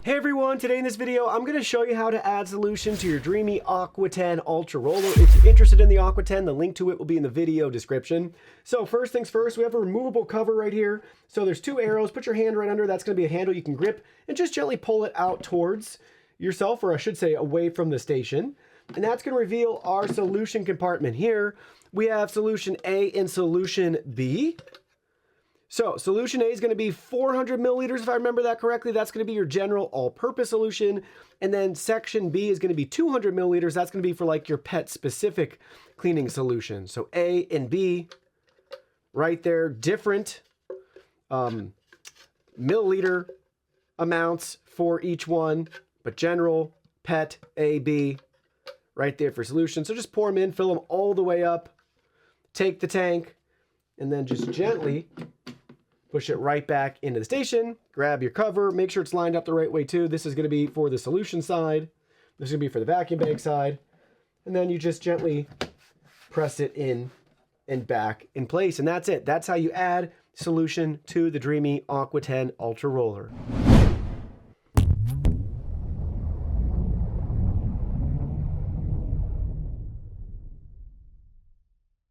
Hey everyone, today in this video, I'm going to show you how to add solution to your DREAME Aqua10 Ultra Roller. If you're interested in the Aqua10, the link to it will be in the video description. So first things first, we have a removable cover right here. So there's two arrows, put your hand right under, that's going to be a handle you can grip, and just gently pull it out towards yourself, or I should say away from the station. And that's going to reveal our solution compartment here. We have solution A and solution B. So solution A is going to be 400 milliliters, if I remember that correctly. That's going to be your general all-purpose solution. And then section B is going to be 200 milliliters. That's going to be for like your pet-specific cleaning solution. So A and B, right there, different milliliter amounts for each one, but general, pet, A, B, right there for solution. So just pour them in, fill them all the way up, take the tank, and then just gently push it right back into the station, grab your cover, make sure it's lined up the right way too. This is going to be for the solution side. This is going to be for the vacuum bag side. And then you just gently press it in and back in place. And that's it. That's how you add solution to the DREAME Aqua10 Ultra Roller.